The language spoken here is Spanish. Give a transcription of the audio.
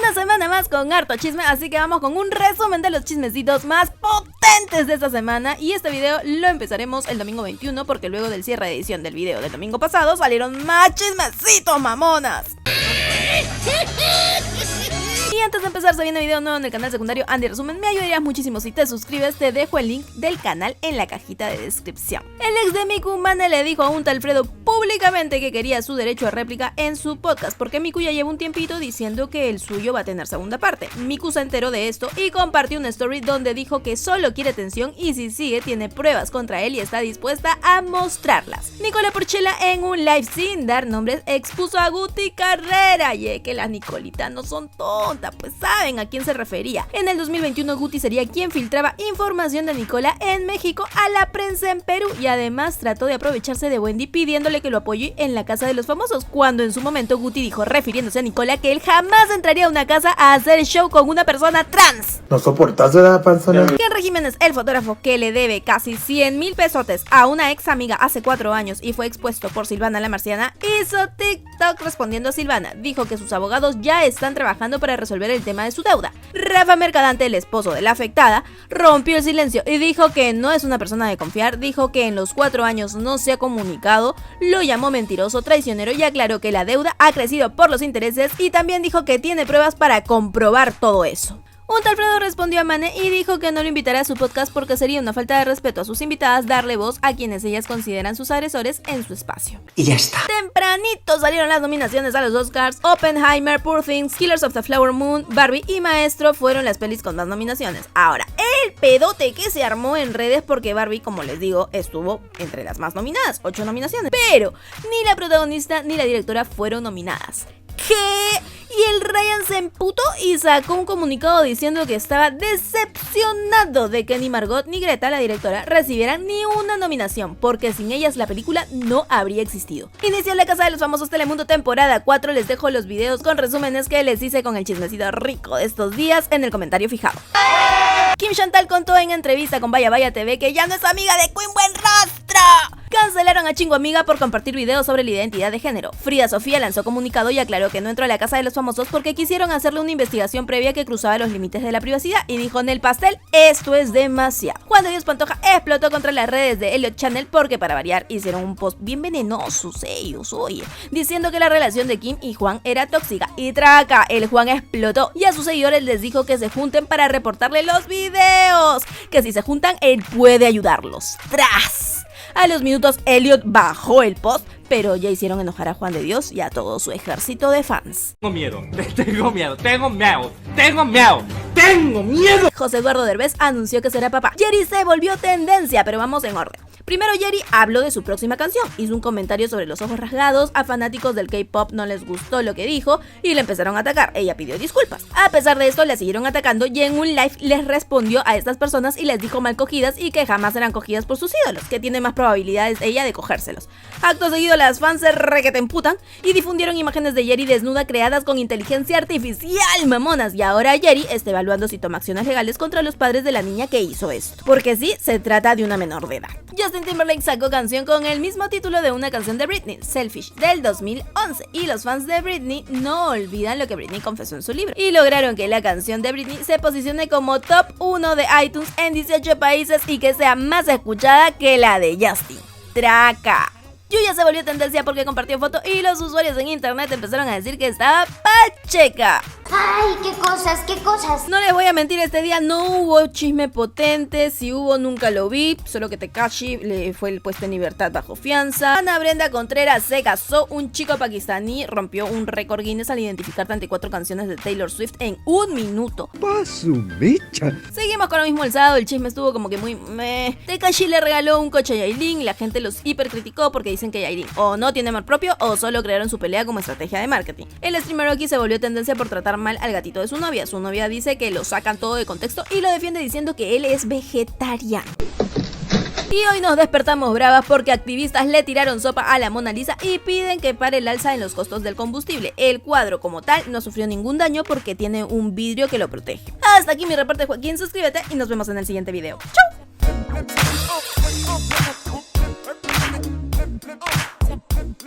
Una semana más con harto chisme, así que vamos con un resumen de los chismecitos más potentes de esta semana. Y este video lo empezaremos el domingo 21 porque luego del cierre de edición del video del domingo pasado salieron más chismecitos, mamonas. Y antes de empezar, se viene video nuevo en el canal secundario Andy Resumen. Me ayudarías muchísimo si te suscribes. Te dejo el link del canal en la cajita de descripción. El ex de Miku Mane le dijo a un tal Fredo públicamente que quería su derecho a réplica en su podcast, porque Miku ya lleva un tiempito diciendo que el suyo va a tener segunda parte. Miku se enteró de esto y compartió una story donde dijo que solo quiere atención y si sigue tiene pruebas contra él y está dispuesta a mostrarlas. Nicola Porchela en un live sin dar nombres expuso a Guti Carrera, y que las Nicolitas no son tontas, pues saben a quién se refería. En el 2021 Guti sería quien filtraba información de Nicola en México a la prensa en Perú y además trató de aprovecharse de Wendy pidiéndole que lo apoye en la casa de los famosos, cuando en su momento Guti dijo, refiriéndose a Nicola, que él jamás entraría a una casa a hacer show con una persona trans. ¿No soportas la persona? Henry Jiménez, el fotógrafo que le debe casi 100,000 pesotes a una ex amiga hace 4 años y fue expuesto por Silvana la Marciana, hizo TikTok respondiendo a Silvana. Dijo que sus abogados ya están trabajando para resolver el tema de su deuda. Rafa Mercadante, el esposo de la afectada, rompió el silencio y dijo que no es una persona de confiar. Dijo que en los 4 años no se ha comunicado, lo llamó mentiroso, traicionero y aclaró que la deuda ha crecido por los intereses, y también dijo que tiene pruebas para comprobar todo eso. Un tal Fredo respondió a Mane y dijo que no lo invitará a su podcast porque sería una falta de respeto a sus invitadas darle voz a quienes ellas consideran sus agresores en su espacio. Y ya está. Tempranito salieron las nominaciones a los Oscars. Oppenheimer, Poor Things, Killers of the Flower Moon, Barbie y Maestro fueron las pelis con más nominaciones. Ahora, el pedote que se armó en redes porque Barbie, como les digo, estuvo entre las más nominadas, 8 nominaciones, pero ni la protagonista ni la directora fueron nominadas. ¿Qué? Y el Ryan se emputó y sacó un comunicado diciendo que estaba decepcionado de que ni Margot ni Greta, la directora, recibieran ni una nominación, porque sin ellas la película no habría existido. Inició La Casa de los Famosos Telemundo temporada 4, les dejo los videos con resúmenes que les hice con el chismecito rico de estos días en el comentario fijado. Kim Chantal contó en entrevista con Vaya Vaya TV que ya no es amiga de Queen Buenrostro. Cancelaron a Chingo Amiga por compartir videos sobre la identidad de género. Frida Sofía lanzó comunicado y aclaró que no entró a la Casa de los Famosos porque quisieron hacerle una investigación previa que cruzaba los límites de la privacidad, y dijo en el pastel, esto es demasiado. Juan de Dios Pantoja explotó contra las redes de Elliot Channel porque para variar hicieron un post bien venenoso, ellos, oye, diciendo que la relación de Kim y Juan era tóxica, y traca, el Juan explotó y a sus seguidores les dijo que se junten para reportarle los videos, que si se juntan él puede ayudarlos. ¡Tras! A los minutos Elliot bajó el post, pero ya hicieron enojar a Juan de Dios y a todo su ejército de fans. Tengo miedo. José Eduardo Derbez anunció que será papá. Jerry se volvió tendencia, pero vamos en orden. Primero Jerry habló de su próxima canción, hizo un comentario sobre los ojos rasgados, a fanáticos del K-pop no les gustó lo que dijo y le empezaron a atacar. Ella pidió disculpas. A pesar de esto la siguieron atacando y en un live les respondió a estas personas y les dijo mal cogidas y que jamás serán cogidas por sus ídolos, que tiene más probabilidades ella de cogérselos. Acto seguido las fans se requetemputan y difundieron imágenes de Jerry desnuda creadas con inteligencia artificial, mamonas, y ahora Jerry está evaluando si toma acciones legales contra los padres de la niña que hizo esto, porque sí, se trata de una menor de edad. Justin Timberlake sacó canción con el mismo título de una canción de Britney, Selfish, del 2011, y los fans de Britney no olvidan lo que Britney confesó en su libro, y lograron que la canción de Britney se posicione como top 1 de iTunes en 18 países y que sea más escuchada que la de Justin. Traca. Yuya se volvió tendencia porque compartió foto y los usuarios en internet empezaron a decir que estaba pacheca. Ay, qué cosas. No les voy a mentir, este día no hubo chisme potente, si hubo nunca lo vi, solo que Tekashi le fue puesto en libertad bajo fianza. Ana Brenda Contreras se casó, un chico pakistaní rompió un récord Guinness al identificar 34 canciones de Taylor Swift en 1 minuto. ¡Pasu mecha! Seguimos con lo mismo el sábado, el chisme estuvo como que muy meh. Tekashi le regaló un coche a Yailin, la gente los hipercriticó porque dicen que Yailin o no tiene amor propio o solo crearon su pelea como estrategia de marketing. El streamer Rocky se volvió tendencia por tratar mal al gatito de su novia. Su novia dice que lo sacan todo de contexto y lo defiende diciendo que él es vegetariano. Y hoy nos despertamos bravas porque activistas le tiraron sopa a la Mona Lisa y piden que pare el alza en los costos del combustible. El cuadro como tal no sufrió ningún daño porque tiene un vidrio que lo protege. Hasta aquí mi reporte, Joaquín, suscríbete y nos vemos en el siguiente video. ¡Chau!